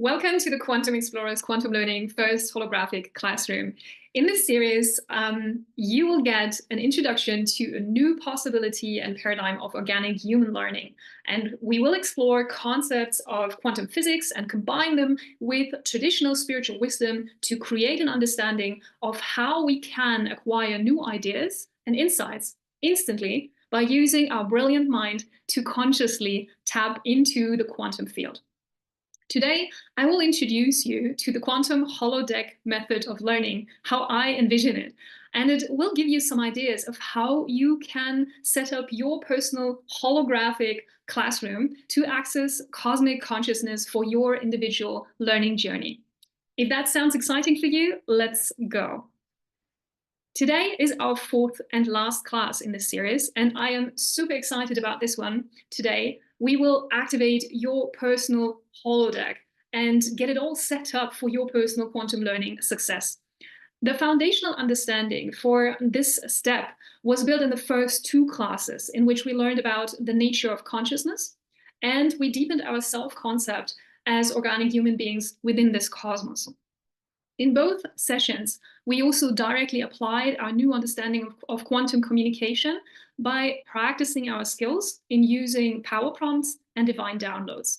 Welcome to the Quantum Explorers Quantum Learning First Holographic Classroom. In this series, you will get an introduction to a new possibility and paradigm of organic human learning. And we will explore concepts of quantum physics and combine them with traditional spiritual wisdom to create an understanding of how we can acquire new ideas and insights instantly by using our brilliant mind to consciously tap into the quantum field. Today, I will introduce you to the quantum holodeck method of learning, how I envision it. And it will give you some ideas of how you can set up your personal holographic classroom to access cosmic consciousness for your individual learning journey. If that sounds exciting for you, let's go. Today is our fourth and last class in this series, and I am super excited about this one. Today, we will activate your personal holodeck and get it all set up for your personal quantum learning success. The foundational understanding for this step was built in the first two classes, in which we learned about the nature of consciousness, and we deepened our self-concept as organic human beings within this cosmos. In both sessions, we also directly applied our new understanding of quantum communication by practicing our skills in using power prompts and divine downloads.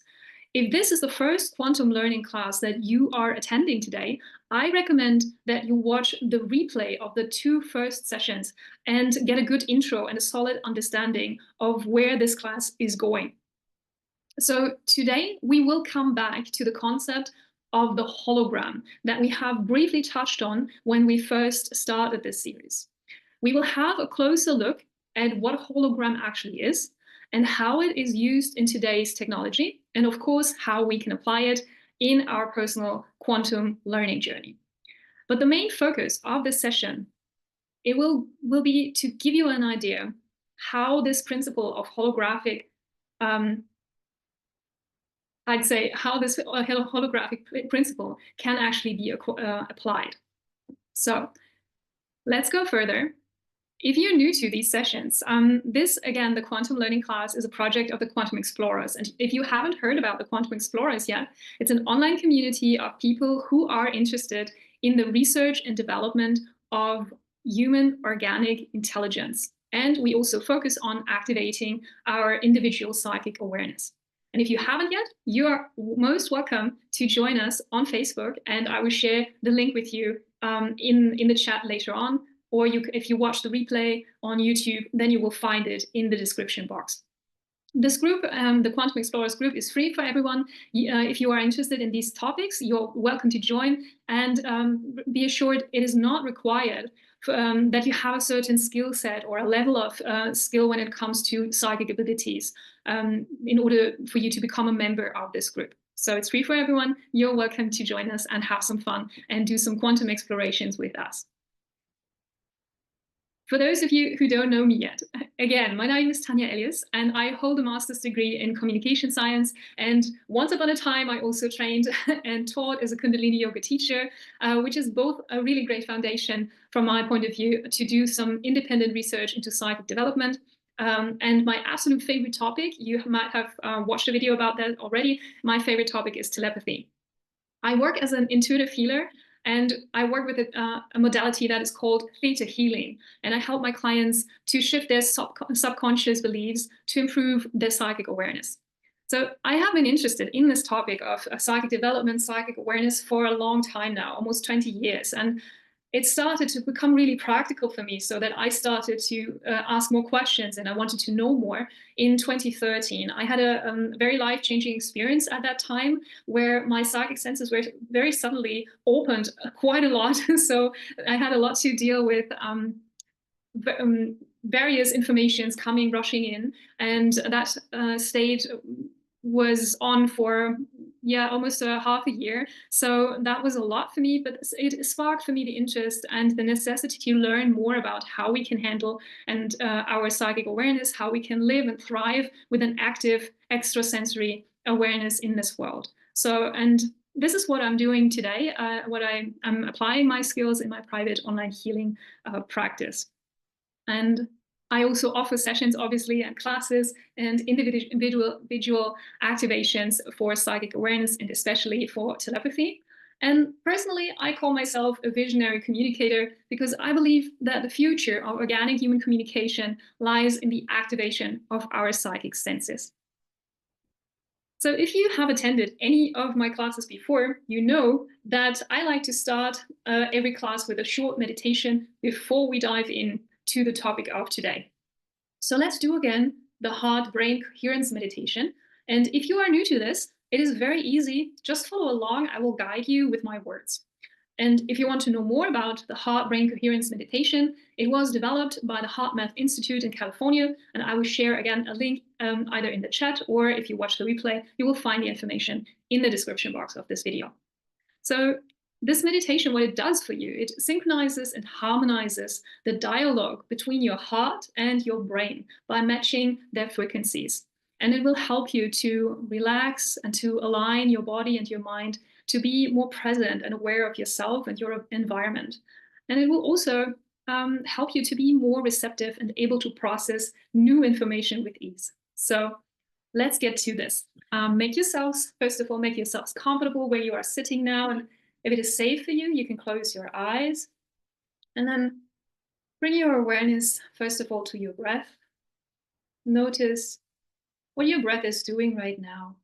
If this is the first quantum learning class that you are attending today, I recommend that you watch the replay of the two first sessions and get a good intro and a solid understanding of where this class is going. So today, we will come back to the concept of the hologram that we have briefly touched on when we first started this series. We will have a closer look at what a hologram actually is and how it is used in today's technology, and of course, how we can apply it in our personal quantum learning journey. But the main focus of this session, it will be to give you an idea how this principle of holographic I'd say how this holographic principle can actually be applied. So let's go further. If you're new to these sessions, this, again, the quantum learning class is a project of the Quantum Explorers. And if you haven't heard about the Quantum Explorers yet, it's an online community of people who are interested in the research and development of human organic intelligence. And we also focus on activating our individual psychic awareness. And if you haven't yet, you are most welcome to join us on Facebook, and I will share the link with you in the chat later on, or if you watch the replay on YouTube, then you will find it in the description box. This group, the Quantum Explorers group, is free for everyone. If you are interested in these topics, you're welcome to join, and be assured it is not required that you have a certain skill set or a level of skill when it comes to psychic abilities in order for you to become a member of this group. So it's free for everyone. You're welcome to join us and have some fun and do some quantum explorations with us. For those of you who don't know me yet, again, my name is tanja.ellies, and I hold a master's degree in communication science. And once upon a time, I also trained and taught as a Kundalini yoga teacher, which is both a really great foundation from my point of view to do some independent research into psychic development. And my absolute favorite topic, you might have watched a video about that already, my favorite topic is telepathy. I work as an intuitive healer, and I work with a modality that is called theta healing. And I help my clients to shift their subconscious beliefs to improve their psychic awareness. So I have been interested in this topic of psychic development, psychic awareness for a long time now, almost 20 years. And it started to become really practical for me, so that I started to ask more questions and I wanted to know more in 2013. I had a very life-changing experience at that time where my psychic senses were very suddenly opened quite a lot. So I had a lot to deal with various informations coming, rushing in, and that state was on for almost half a year. So that was a lot for me, but it sparked for me the interest and the necessity to learn more about how we can handle and our psychic awareness, how we can live and thrive with an active extrasensory awareness in this world. So, and this is what I'm doing today, I'm applying my skills in my private online healing practice. And I also offer sessions, obviously, and classes and individual activations for psychic awareness and especially for telepathy. And personally, I call myself a visionary communicator because I believe that the future of organic human communication lies in the activation of our psychic senses. So if you have attended any of my classes before, you know that I like to start every class with a short meditation before we dive in to the topic of today. So let's do again the heart-brain coherence meditation. And if you are new to this, it is very easy. Just follow along. I will guide you with my words. And if you want to know more about the heart-brain coherence meditation, it was developed by the HeartMath Institute in California. And I will share again a link either in the chat, or if you watch the replay, you will find the information in the description box of this video. So this meditation, what it does for you, it synchronizes and harmonizes the dialogue between your heart and your brain by matching their frequencies. And it will help you to relax and to align your body and your mind to be more present and aware of yourself and your environment. And it will also help you to be more receptive and able to process new information with ease. So let's get to this. First of all, make yourselves comfortable where you are sitting now. And if it is safe for you, you can close your eyes. And then bring your awareness, first of all, to your breath. Notice what your breath is doing right now.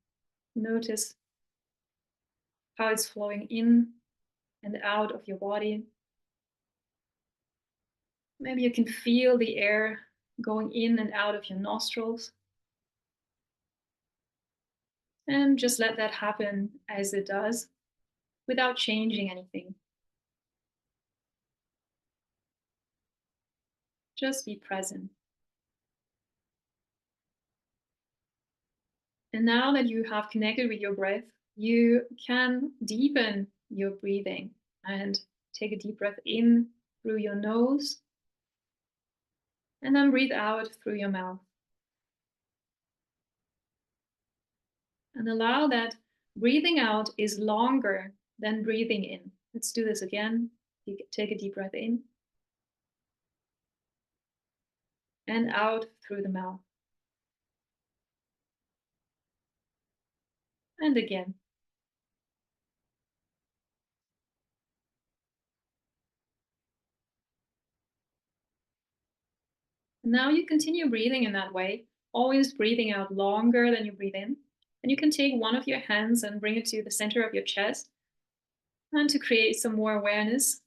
Notice how it's flowing in and out of your body. Maybe you can feel the air going in and out of your nostrils. And just let that happen as it does, without changing anything. Just be present. And now that you have connected with your breath, you can deepen your breathing and take a deep breath in through your nose and then breathe out through your mouth. And allow that breathing out is longer than breathing in. Let's do this again. You take a deep breath in and out through the mouth. And again. Now you continue breathing in that way, always breathing out longer than you breathe in. And you can take one of your hands and bring it to the center of your chest. And to create some more awareness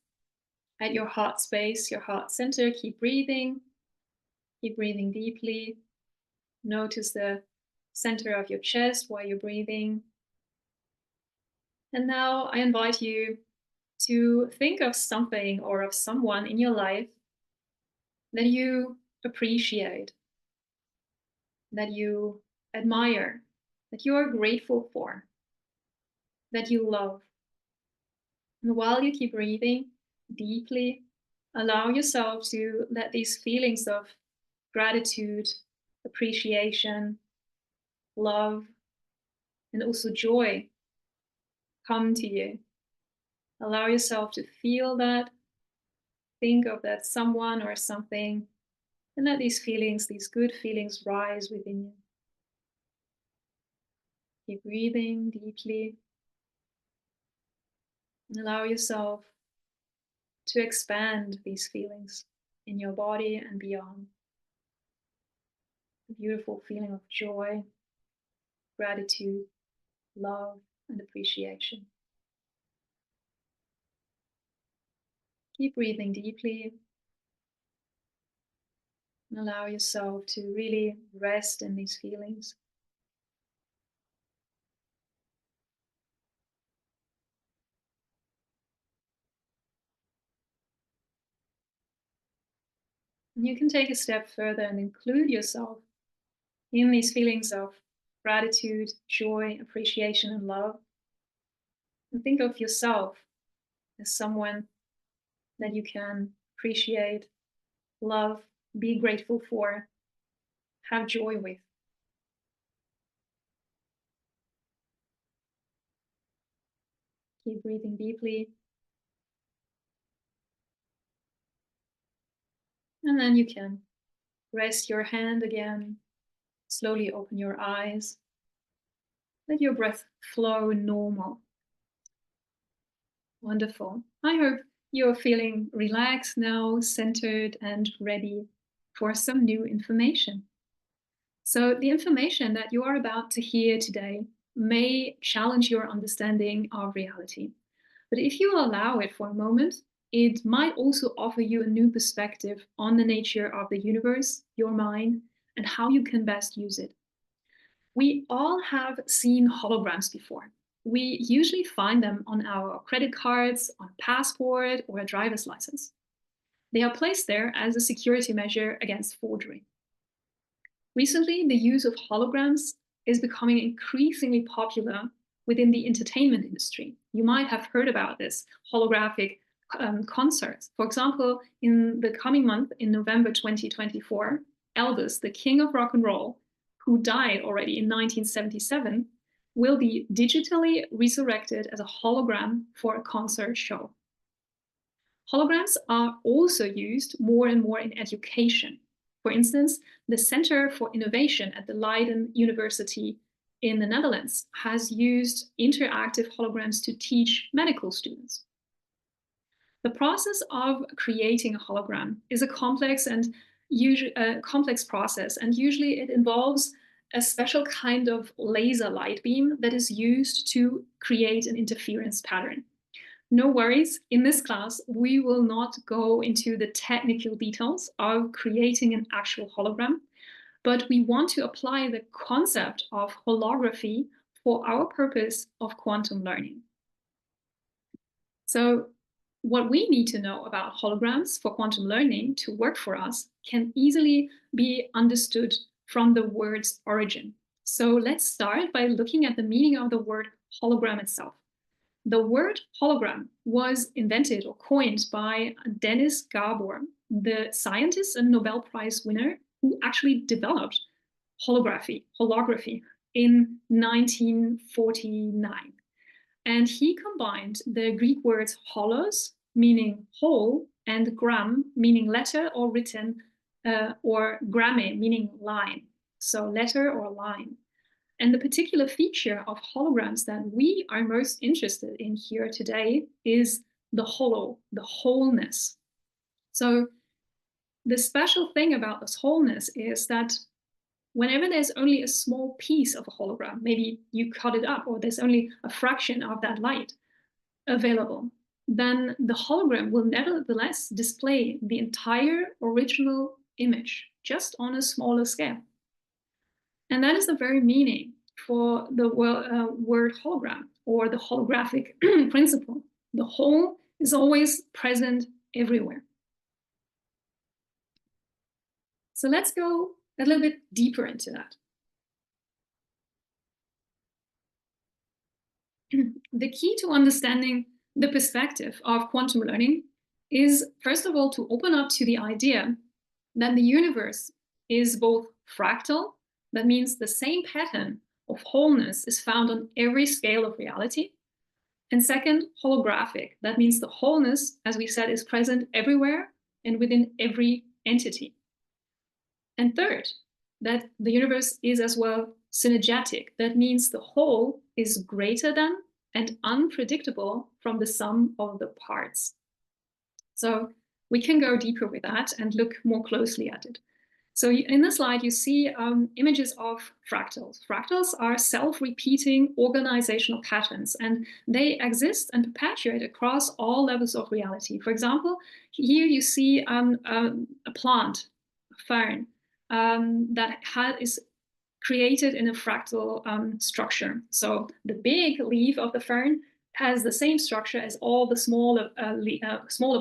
at your heart space, your heart center, keep breathing deeply. Notice the center of your chest while you're breathing. And now I invite you to think of something or of someone in your life that you appreciate, that you admire, that you are grateful for, that you love. And while you keep breathing deeply, allow yourself to let these feelings of gratitude, appreciation, love, and also joy come to you. Allow yourself to feel that, think of that someone or something, and let these feelings, these good feelings, rise within you. Keep breathing deeply. And allow yourself to expand these feelings in your body and beyond. A beautiful feeling of joy, gratitude, love, and appreciation. Keep breathing deeply. And allow yourself to really rest in these feelings. And you can take a step further and include yourself in these feelings of gratitude, joy, appreciation, and love. And think of yourself as someone that you can appreciate, love, be grateful for, have joy with. Keep breathing deeply. And then you can Rest your hand again. Slowly open your eyes. Let your breath flow normal. Wonderful. I hope you're feeling relaxed now, centered, and ready for some new information. So the information that you are about to hear today may challenge your understanding of reality. But if you allow it for a moment, it might also offer you a new perspective on the nature of the universe, your mind, and how you can best use it. We all have seen holograms before. We usually find them on our credit cards, on a passport, or a driver's license. They are placed there as a security measure against forgery. Recently, the use of holograms is becoming increasingly popular within the entertainment industry. You might have heard about this, holographic concerts. For example, in the coming month, in November 2024, Elvis, the king of rock and roll, who died already in 1977, will be digitally resurrected as a hologram for a concert show. Holograms are also used more and more in education. For instance, the Center for Innovation at the Leiden University in the Netherlands has used interactive holograms to teach medical students. The process of creating a hologram is a complex process, and usually it involves a special kind of laser light beam that is used to create an interference pattern. No worries, in this class, we will not go into the technical details of creating an actual hologram, but we want to apply the concept of holography for our purpose of quantum learning. So what we need to know about holograms for quantum learning to work for us can easily be understood from the word's origin. So let's start by looking at the meaning of the word hologram itself. The word hologram was invented or coined by Dennis Gabor, the scientist and Nobel Prize winner who actually developed holography in 1949. And he combined the Greek words holos, meaning whole, and gram, meaning letter or written, or gramme, meaning line. So letter or line. And the particular feature of holograms that we are most interested in here today is the hollow, the wholeness. So the special thing about this wholeness is that whenever there's only a small piece of a hologram, maybe you cut it up or there's only a fraction of that light available, then the hologram will nevertheless display the entire original image, just on a smaller scale. And that is the very meaning for the word hologram, or the holographic principle. The whole is always present everywhere. So let's go a little bit deeper into that. The key to understanding the perspective of quantum learning is, first of all, to open up to the idea that the universe is both fractal, that means the same pattern of wholeness is found on every scale of reality. And second, holographic, that means the wholeness, as we said, is present everywhere and within every entity. And third, that the universe is as well synergetic, that means the whole is greater than and unpredictable from the sum of the parts. So we can go deeper with that and look more closely at it. So in the slide, you see images of fractals. Fractals are self-repeating organizational patterns, and they exist and perpetuate across all levels of reality. For example, here you see a plant, a fern, that is created in a fractal structure. So the big leaf of the fern has the same structure as all the smaller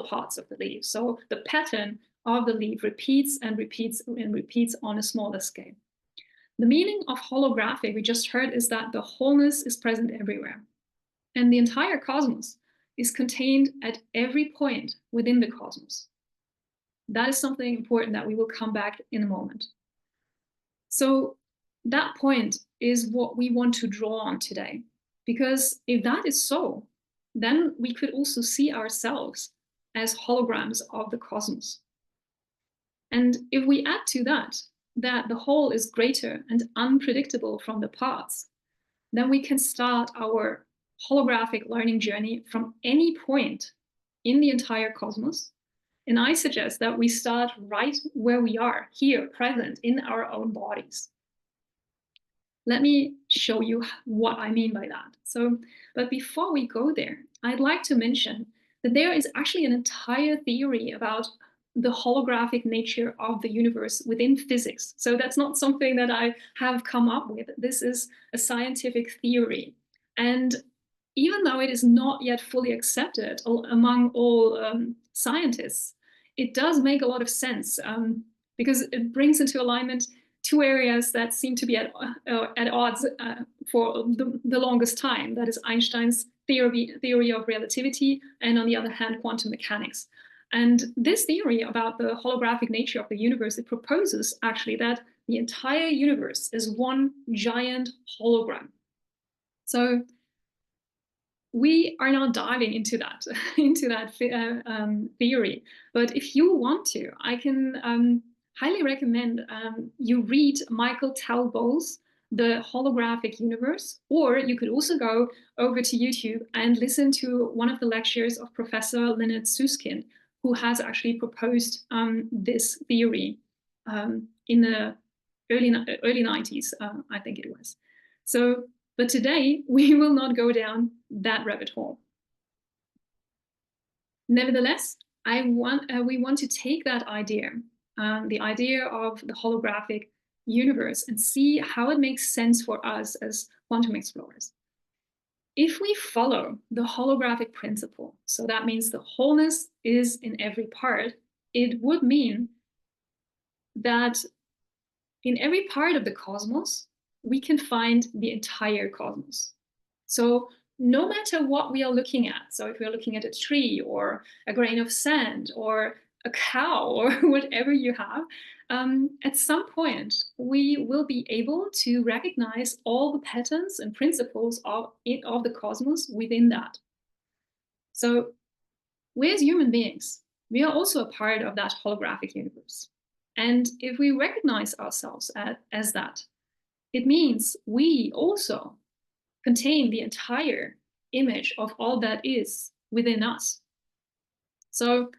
parts of the leaf. So the pattern of the leaf repeats and repeats and repeats on a smaller scale. The meaning of holographic, we just heard, is that the wholeness is present everywhere. And the entire cosmos is contained at every point within the cosmos. That is something important that we will come back in a moment. So that point is what we want to draw on today, because if that is so, then we could also see ourselves as holograms of the cosmos. And if we add to that, that the whole is greater and unpredictable from the parts, then we can start our holographic learning journey from any point in the entire cosmos. And I suggest that we start right where we are, here, present in our own bodies. Let me show you what I mean by that. But before we go there, I'd like to mention that there is actually an entire theory about the holographic nature of the universe within physics. So that's not something that I have come up with. This is a scientific theory. And even though it is not yet fully accepted among all scientists, it does make a lot of sense because it brings into alignment two areas that seem to be at odds for the longest time. That is Einstein's theory of relativity, and on the other hand, quantum mechanics. And this theory about the holographic nature of the universe, it proposes actually that the entire universe is one giant hologram. So we are not diving into that theory, but if you want to, I can highly recommend you read Michael Talbot's The Holographic Universe, or you could also go over to YouTube and listen to one of the lectures of Professor Leonard Susskind, who has actually proposed this theory in the early 90s, I think it was. But today, we will not go down that rabbit hole. Nevertheless, we want to take that idea, the idea of the holographic universe, and see how it makes sense for us as quantum explorers. If we follow the holographic principle, so that means the wholeness is in every part, it would mean that in every part of the cosmos, we can find the entire cosmos. So no matter what we are looking at, so if we're looking at a tree or a grain of sand or a cow or whatever you have, at some point, we will be able to recognize all the patterns and principles of the cosmos within that. So we as human beings, we are also a part of that holographic universe. And if we recognize ourselves as that, it means we also contain the entire image of all that is within us. So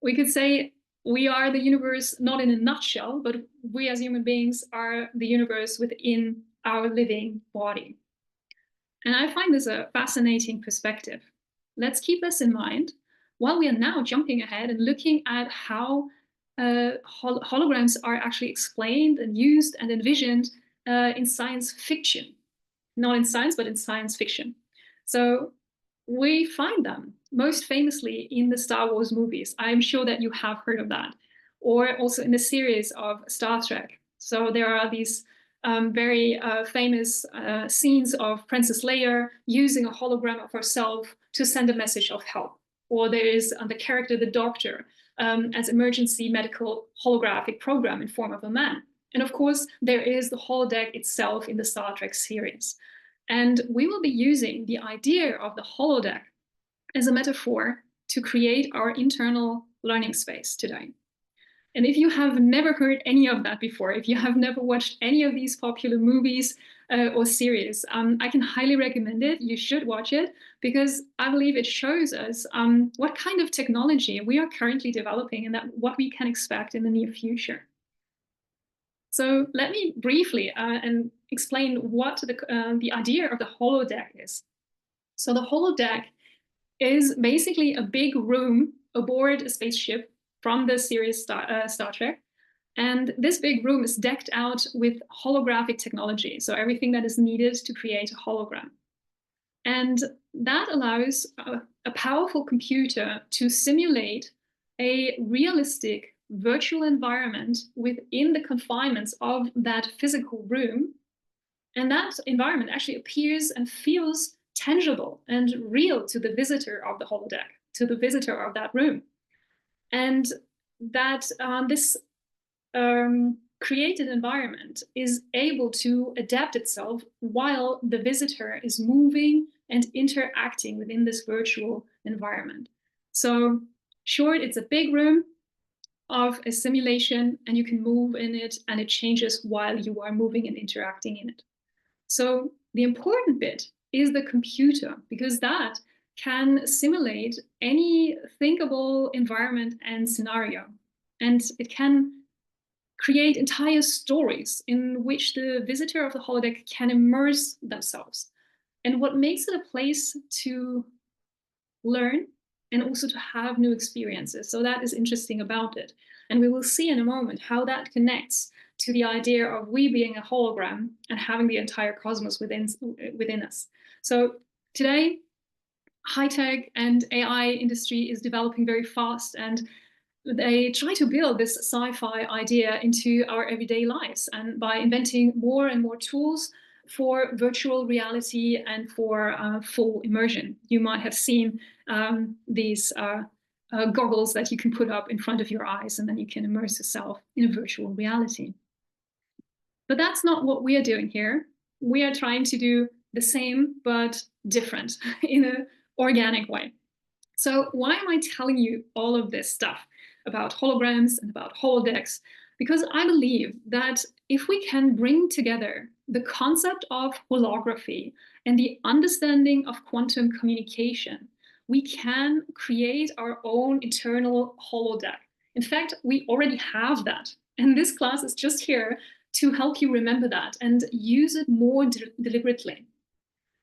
we could say we are the universe, not in a nutshell, but we as human beings are the universe within our living body. And I find this a fascinating perspective. Let's keep this in mind while we are now jumping ahead and looking at how holograms are actually explained and used and envisioned in science fiction. Not in science, but in science fiction. So we find them most famously in the Star Wars movies. I'm sure that you have heard of that. Or also in the series of Star Trek. So there are these very famous scenes of Princess Leia using a hologram of herself to send a message of help. Or there is the character, the Doctor, as emergency medical holographic program in form of a man. And of course, there is the holodeck itself in the Star Trek series. And we will be using the idea of the holodeck as a metaphor to create our internal learning space today. And if you have never heard any of that before, if you have never watched any of these popular movies or series, I can highly recommend it. You should watch it because I believe it shows us what kind of technology we are currently developing and what we can expect in the near future. So let me briefly and explain what the idea of the holodeck is. So the holodeck is basically a big room aboard a spaceship from the series Star Trek. And this big room is decked out with holographic technology, so everything that is needed to create a hologram. And that allows a powerful computer to simulate a realistic virtual environment within the confinements of that physical room. And that environment actually appears and feels tangible and real to the visitor of the holodeck, to the visitor of that room. And that this created environment is able to adapt itself while the visitor is moving and interacting within this virtual environment. So short, it's a big room of a simulation, and you can move in it, and it changes while you are moving and interacting in it. So the important bit is the computer, because that can simulate any thinkable environment and scenario. And it can create entire stories in which the visitor of the holodeck can immerse themselves. And what makes it a place to learn and also to have new experiences. So that is interesting about it. And we will see in a moment how that connects to the idea of we being a hologram and having the entire cosmos within us. So today, high-tech and AI industry is developing very fast, and they try to build this sci-fi idea into our everyday lives, and by inventing more and more tools for virtual reality and for full immersion. You might have seen these goggles that you can put up in front of your eyes, and then you can immerse yourself in a virtual reality. But that's not what we are doing here. We are trying to do the same, but different in an organic way. So why am I telling you all of this stuff about holograms and about holodecks? Because I believe that if we can bring together the concept of holography and the understanding of quantum communication, we can create our own internal holodeck. In fact, we already have that. And this class is just here to help you remember that and use it more deliberately.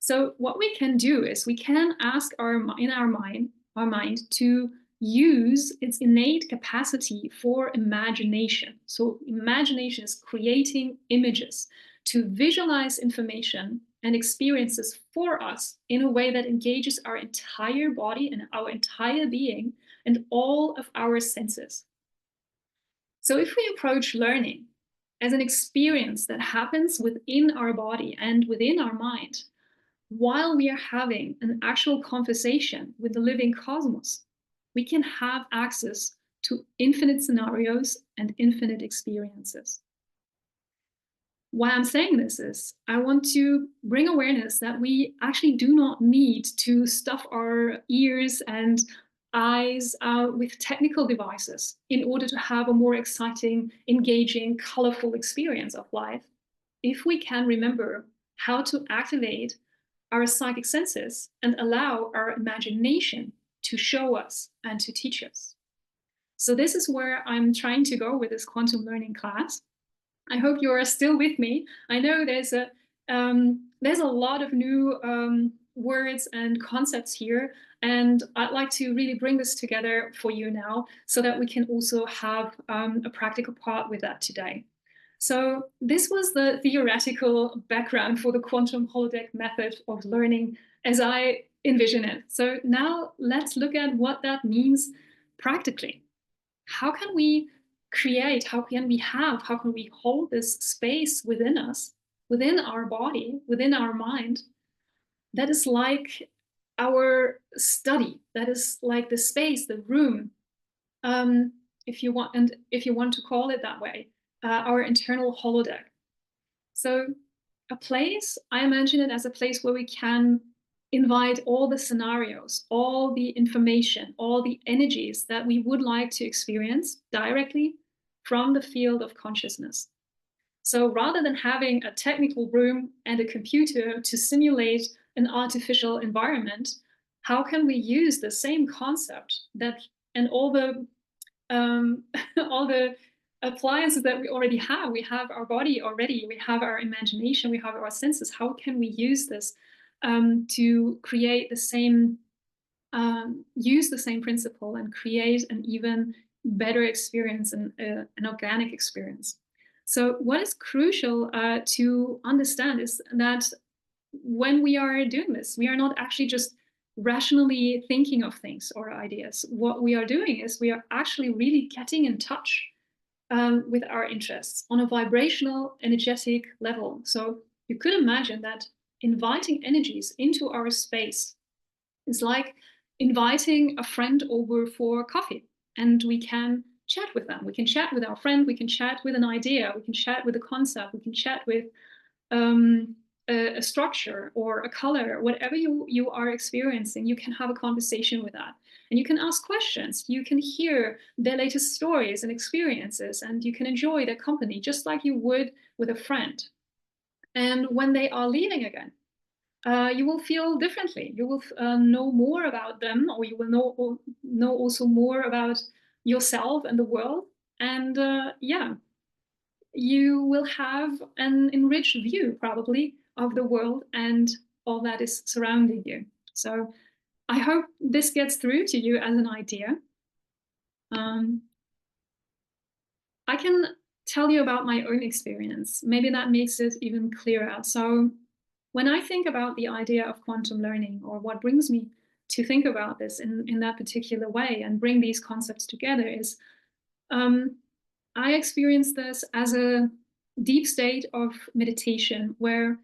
So what we can do is we can ask our mind to use its innate capacity for imagination. So imagination is creating images to visualize information and experiences for us in a way that engages our entire body and our entire being and all of our senses. So if we approach learning as an experience that happens within our body and within our mind, while we are having an actual conversation with the living cosmos, we can have access to infinite scenarios and infinite experiences. Why I'm saying this is I want to bring awareness that we actually do not need to stuff our ears and eyes with technical devices in order to have a more exciting, engaging, colorful experience of life, if we can remember how to activate our psychic senses and allow our imagination to show us and to teach us. So this is where I'm trying to go with this quantum learning class. I hope you are still with me. I know there's a lot of new words and concepts here, and I'd like to really bring this together for you now so that we can also have a practical part with that today. So this was the theoretical background for the quantum holodeck method of learning as I envision it. So now let's look at what that means practically. How can we create, how can we hold this space within us, within our body, within our mind, that is like our study, that is like the space, the room, if you want to call it that way, our internal holodeck. So a place, I imagine it as a place where we can invite all the scenarios, all the information, all the energies that we would like to experience directly from the field of consciousness. So rather than having a technical room and a computer to simulate an artificial environment, how can we use the same concept that and all the appliances that we already have? We have our body already, we have our imagination, we have our senses. How can we use this to create the same, use the same principle and create an even better experience and an organic experience? So what is crucial to understand is that when we are doing this, we are not actually just rationally thinking of things or ideas. What we are doing is we are actually really getting in touch with our interests on a vibrational, energetic level. So you could imagine that inviting energies into our space is like inviting a friend over for coffee, and we can chat with them. We can chat with our friend, we can chat with an idea, we can chat with a concept, we can chat with a a structure or a color, whatever you are experiencing, you can have a conversation with that. And you can ask questions. You can hear their latest stories and experiences, and you can enjoy their company just like you would with a friend. And when they are leaving again, you will feel differently. You will know more about them, or you will know also more about yourself and the world. And yeah, you will have an enriched view probably of the world and all that is surrounding you. So I hope this gets through to you as an idea. I can tell you about my own experience. Maybe that makes it even clearer. So when I think about the idea of quantum learning, or what brings me to think about this in that particular way and bring these concepts together, is I experience this as a deep state of meditation where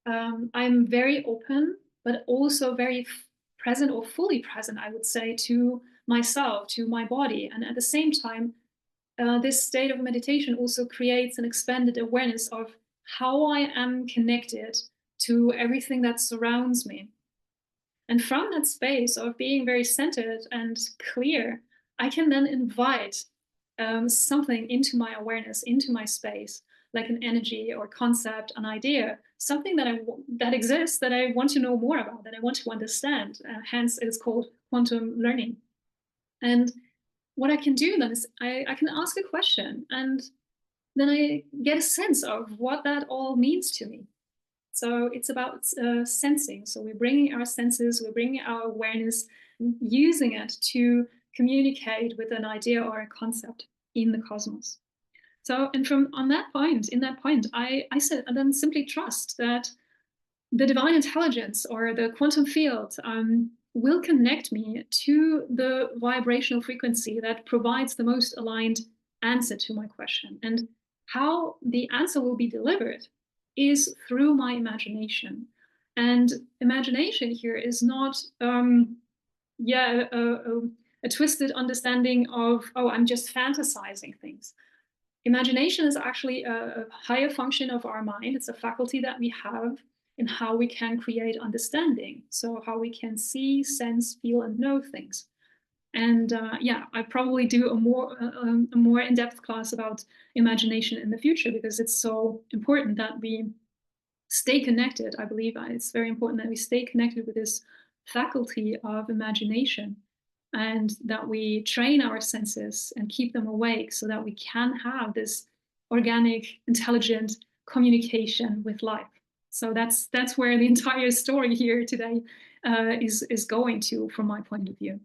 I'm very open, but also very present, or fully present, I would say, to myself, to my body. And at the same time, this state of meditation also creates an expanded awareness of how I am connected to everything that surrounds me. And from that space of being very centered and clear, I can then invite something into my awareness, into my space, like an energy or concept, an idea, something that exists that I want to know more about, that I want to understand. Hence, it's called quantum learning. And what I can do then is I can ask a question, and then I get a sense of what that all means to me. So it's about sensing. So we're bringing our senses, we're bringing our awareness, using it to communicate with an idea or a concept in the cosmos. So, and in that point, I said, and then simply trust that the divine intelligence or the quantum field will connect me to the vibrational frequency that provides the most aligned answer to my question. And how the answer will be delivered is through my imagination. And imagination here is not, a twisted understanding of, oh, I'm just fantasizing things. Imagination is actually a higher function of our mind. It's a faculty that we have in how we can create understanding. So how we can see, sense, feel, and know things. And yeah, I probably do a more in-depth class about imagination in the future, because it's so important that we stay connected. I believe it's very important that we stay connected with this faculty of imagination, and that we train our senses and keep them awake so that we can have this organic, intelligent communication with life. So that's where the entire story here today is going to, from my point of view.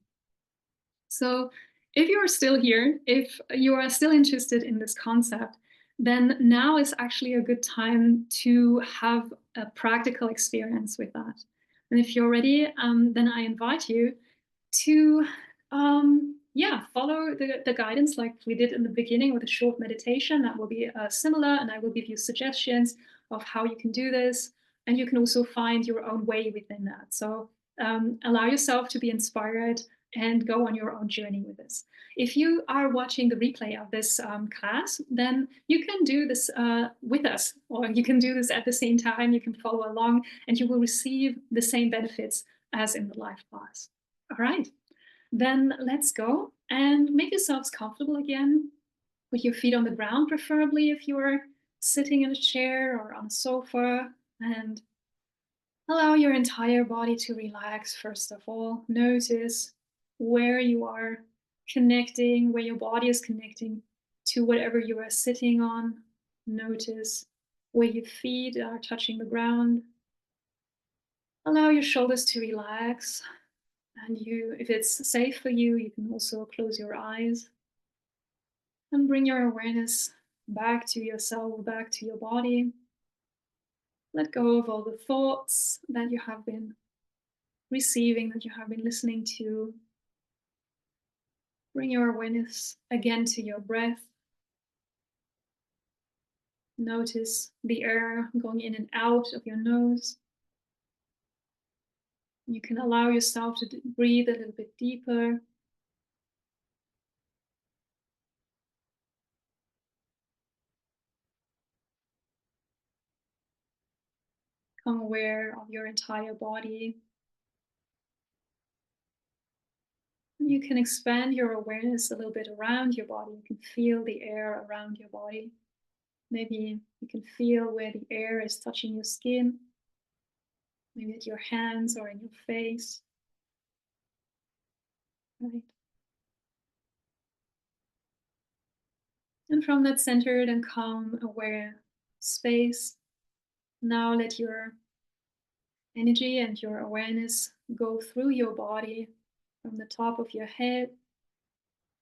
So if you're still here, if you are still interested in this concept, then now is actually a good time to have a practical experience with that. And if you're ready, then I invite you to follow the guidance like we did in the beginning with a short meditation. That will be similar, and I will give you suggestions of how you can do this. And you can also find your own way within that. So allow yourself to be inspired and go on your own journey with this. If you are watching the replay of this class, then you can do this with us, or you can do this at the same time. You can follow along, and you will receive the same benefits as in the live class. All right, then let's go and make yourselves comfortable again with your feet on the ground, preferably if you're sitting in a chair or on a sofa, and allow your entire body to relax. First of all, notice where you are connecting, where your body is connecting to whatever you are sitting on. Notice where your feet are touching the ground. Allow your shoulders to relax. And you, if it's safe for you, you can also close your eyes and bring your awareness back to yourself, back to your body. Let go of all the thoughts that you have been receiving, that you have been listening to. Bring your awareness again to your breath. Notice the air going in and out of your nose. You can allow yourself to breathe a little bit deeper. Become aware of your entire body. You can expand your awareness a little bit around your body. You can feel the air around your body. Maybe you can feel where the air is touching your skin, maybe at your hands or in your face. Right. And from that centered and calm, aware space, now let your energy and your awareness go through your body, from the top of your head,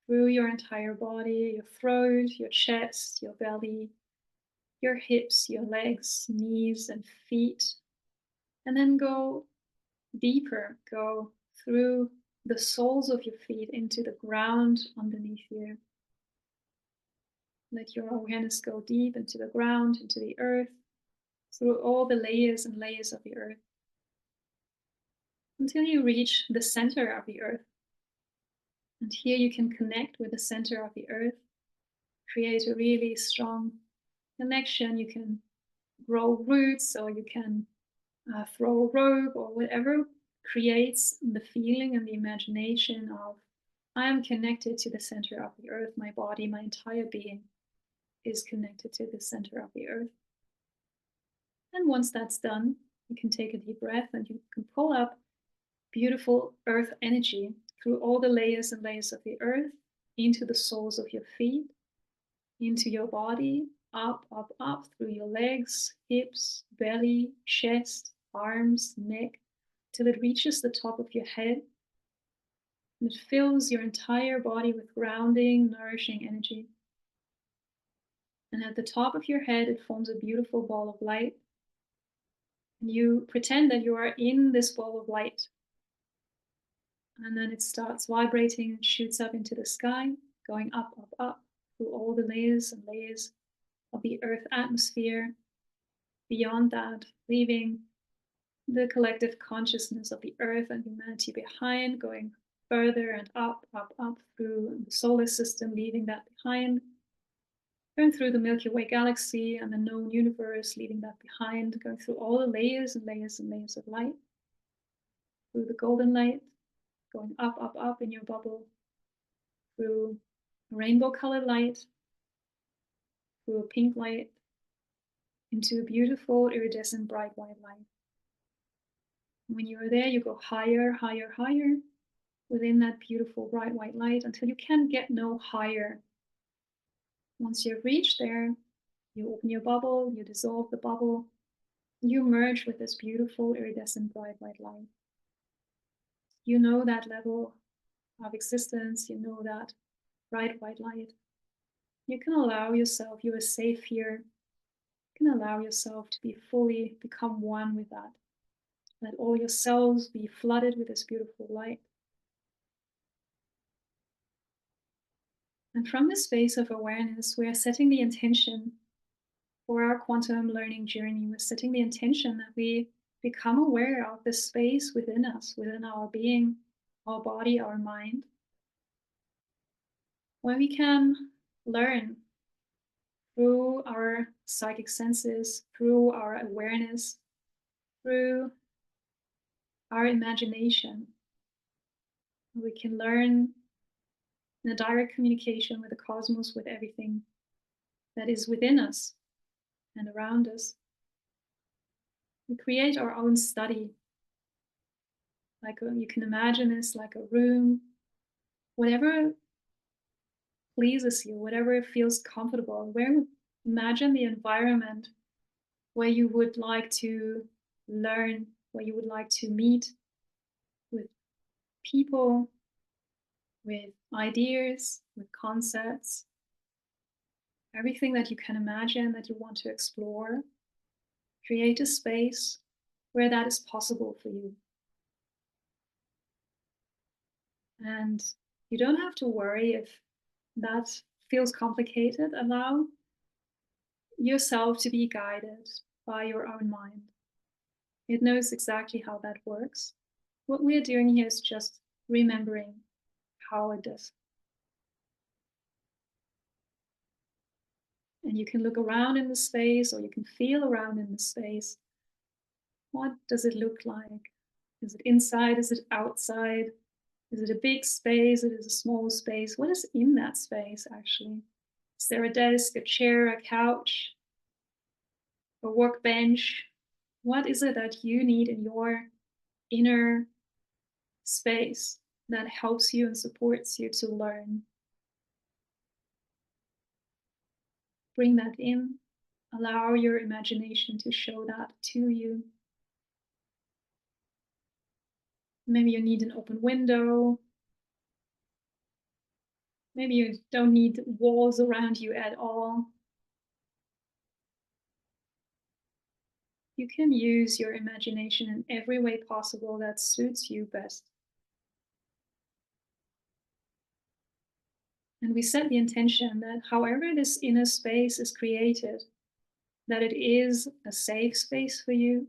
through your entire body, your throat, your chest, your belly, your hips, your legs, knees, and feet. And then go deeper, go through the soles of your feet into the ground underneath you. Let your awareness go deep into the ground, into the earth, through all the layers and layers of the earth, until you reach the center of the earth. And here you can connect with the center of the earth, create a really strong connection. You can grow roots, or you can throw a rope, or whatever creates the feeling and the imagination of, I am connected to the center of the earth. My body, my entire being is connected to the center of the earth. And once that's done, you can take a deep breath and you can pull up beautiful earth energy through all the layers and layers of the earth into the soles of your feet, into your body, up, up, up through your legs, hips, belly, chest, arms, neck, till it reaches the top of your head. And it fills your entire body with grounding, nourishing energy. And at the top of your head, it forms a beautiful ball of light. And you pretend that you are in this ball of light. And then it starts vibrating and shoots up into the sky, going up, up, up, through all the layers and layers of the Earth atmosphere. Beyond that, leaving the collective consciousness of the Earth and humanity behind, going further and up, up, up through the solar system, leaving that behind. Going through the Milky Way galaxy and the known universe, leaving that behind, going through all the layers and layers and layers of light, through the golden light, going up, up, up in your bubble, through rainbow-colored light, through a pink light, into a beautiful, iridescent, bright white light. When you are there, you go higher, higher, higher within that beautiful, bright white light until you can get no higher. Once you've reached there, you open your bubble, you dissolve the bubble, you merge with this beautiful, iridescent, bright white light. You know that level of existence, you know that bright white light. You can allow yourself, you are safe here. You can allow yourself to be fully become one with that. Let all your cells be flooded with this beautiful light. And from this space of awareness, we are setting the intention for our quantum learning journey. We're setting the intention that we become aware of the space within us, within our being, our body, our mind, where we can learn through our psychic senses, through our awareness, through our imagination. We can learn in a direct communication with the cosmos, with everything that is within us and around us. We create our own study. You can imagine this like a room, whatever pleases you, whatever feels comfortable. Imagine the environment where you would like to learn, where you would like to meet with people, with ideas, with concepts, everything that you can imagine that you want to explore. Create a space where that is possible for you. And you don't have to worry if that feels complicated. Allow yourself to be guided by your own mind. It knows exactly how that works. What we're doing here is just remembering how it does. And you can look around in the space, or you can feel around in the space. What does it look like? Is it inside? Is it outside? Is it a big space? Is it a small space? What is in that space, actually? Is there a desk, a chair, a couch, a workbench? What is it that you need in your inner space that helps you and supports you to learn? Bring that in. Allow your imagination to show that to you. Maybe you need an open window. Maybe you don't need walls around you at all. You can use your imagination in every way possible that suits you best. And we set the intention that however this inner space is created, that it is a safe space for you,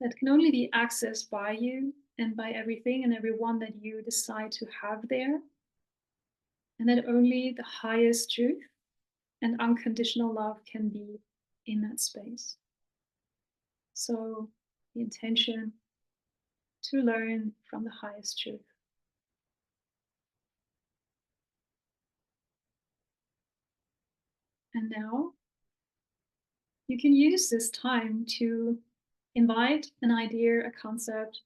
that can only be accessed by you and by everything and everyone that you decide to have there, and that only the highest truth and unconditional love can be in that space. So the intention to learn from the highest truth. And now you can use this time to invite an idea, a concept,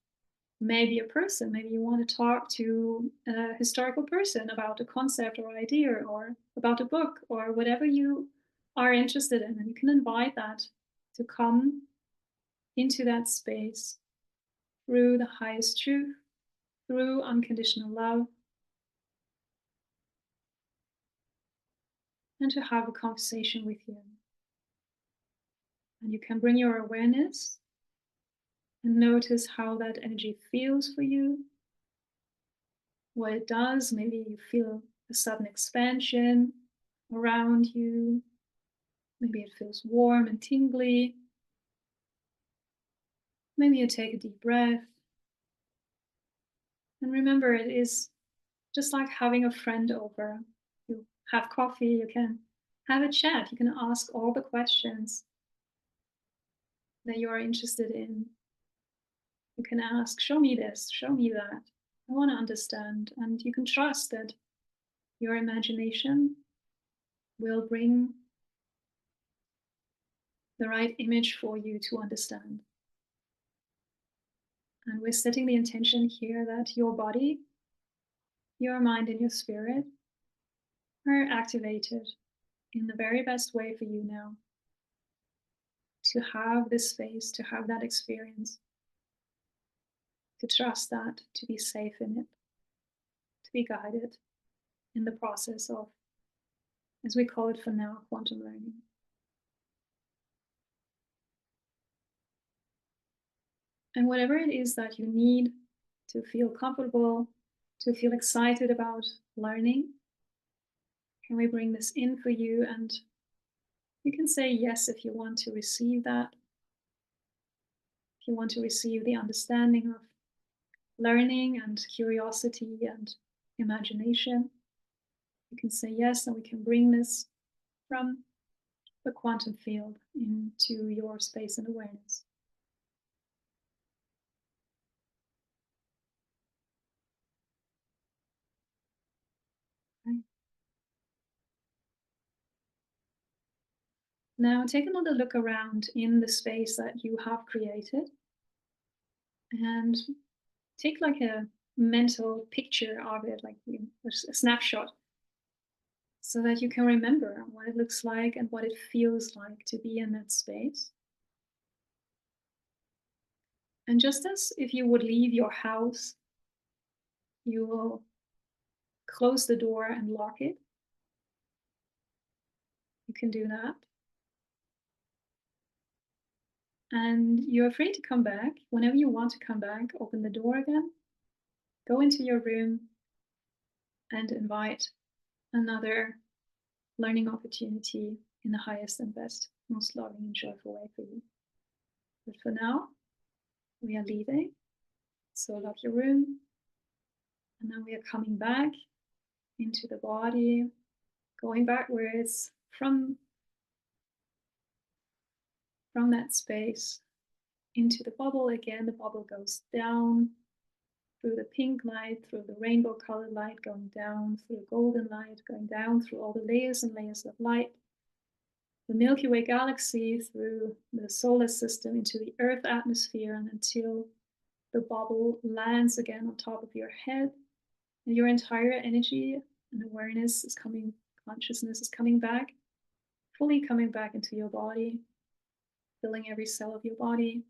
maybe a person. Maybe you want to talk to a historical person about a concept or idea, or about a book, or whatever you are interested in. And you can invite that to come into that space through the highest truth, through unconditional love, and to have a conversation with you. And you can bring your awareness and notice how that energy feels for you, what it does. Maybe you feel a sudden expansion around you. Maybe it feels warm and tingly. Maybe you take a deep breath. And remember, it is just like having a friend over. You have coffee, you can have a chat, you can ask all the questions that you are interested in. You can ask, show me this, show me that. I want to understand. And you can trust that your imagination will bring the right image for you to understand. And we're setting the intention here that your body, your mind, and your spirit are activated in the very best way for you now to have this space, to have that experience, to trust that, to be safe in it, to be guided in the process of, as we call it for now, quantum learning. And whatever it is that you need to feel comfortable, to feel excited about learning, can we bring this in for you? And you can say yes if you want to receive that. If you want to receive the understanding of learning and curiosity and imagination, you can say yes, and we can bring this from the quantum field into your space and awareness. Okay. Now take another look around in the space that you have created and take like a mental picture of it, like a snapshot, so that you can remember what it looks like and what it feels like to be in that space. And just as if you would leave your house, you will close the door and lock it. You can do that. And you're free to come back. Whenever you want to come back, open the door again, go into your room, and invite another learning opportunity in the highest and best, most loving and joyful way for you. But for now, we are leaving. So lock your room. And then we are coming back into the body, going backwards from that space into the bubble. Again, the bubble goes down through the pink light, through the rainbow colored light, going down through the golden light, going down through all the layers and layers of light, the Milky Way galaxy, through the solar system into the Earth atmosphere, and until the bubble lands again on top of your head, and your entire energy and awareness is coming, consciousness is coming back, fully coming back into your body, filling every cell of your body,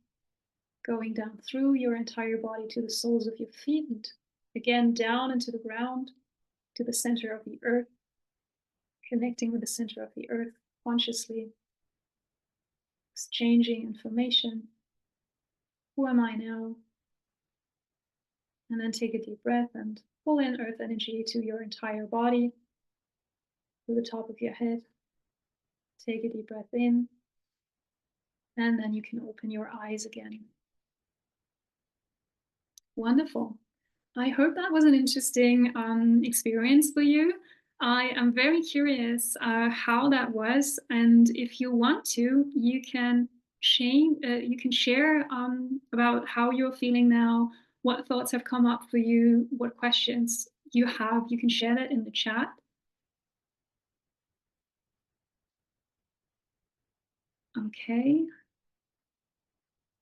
going down through your entire body to the soles of your feet, and again down into the ground, to the center of the earth, connecting with the center of the earth consciously, exchanging information. Who am I now? And then take a deep breath and pull in earth energy to your entire body, to the top of your head. Take a deep breath in, and then you can open your eyes again. Wonderful. I hope that was an interesting experience for you. I am very curious how that was, and if you want to, you can share about how you're feeling now, what thoughts have come up for you, what questions you have. You can share that in the chat. Okay.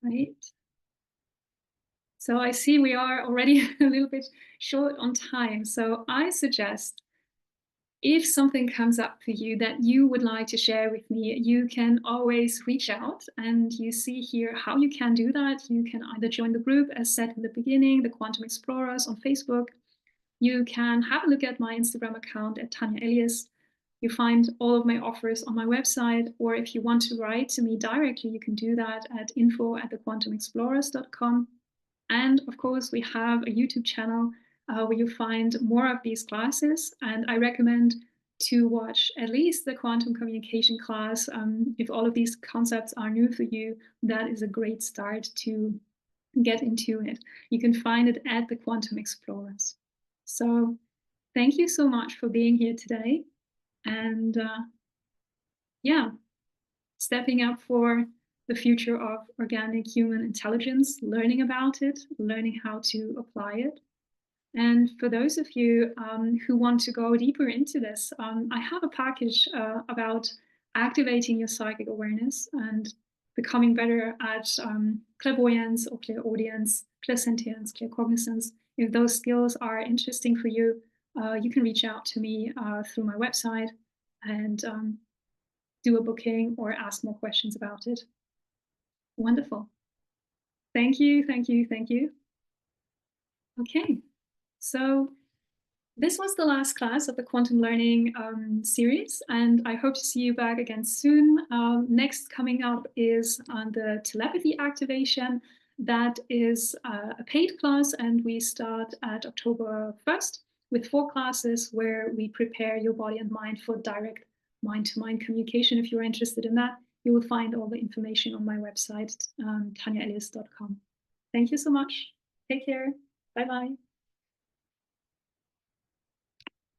Right. So I see we are already a little bit short on time. So I suggest, if something comes up for you that you would like to share with me, you can always reach out, and you see here how you can do that. You can either join the group, as said in the beginning, the Quantum Explorers on Facebook. You can have a look at my Instagram account at tanjaellies. You find all of my offers on my website, or if you want to write to me directly, you can do that at info@thequantumexplorers.com. And of course, we have a YouTube channel where you find more of these classes. And I recommend to watch at least the quantum communication class. If all of these concepts are new for you, that is a great start to get into it. You can find it at the Quantum Explorers. So thank you so much for being here today. And yeah, stepping up for the future of organic human intelligence, learning about it, learning how to apply it. And for those of you who want to go deeper into this, I have a package about activating your psychic awareness and becoming better at clairvoyance or clairaudience, clairsentience, claircognizance. If those skills are interesting for you, you can reach out to me through my website and do a booking or ask more questions about it. Wonderful. Thank you, thank you, thank you. Okay, so this was the last class of the quantum learning series, and I hope to see you back again soon. Next coming up is the telepathy activation. That is a paid class, and we start at October 1st with 4 classes where we prepare your body and mind for direct mind-to-mind communication. If you're interested in that, you will find all the information on my website, tanjaellies.com. Thank you so much. Take care. Bye-bye.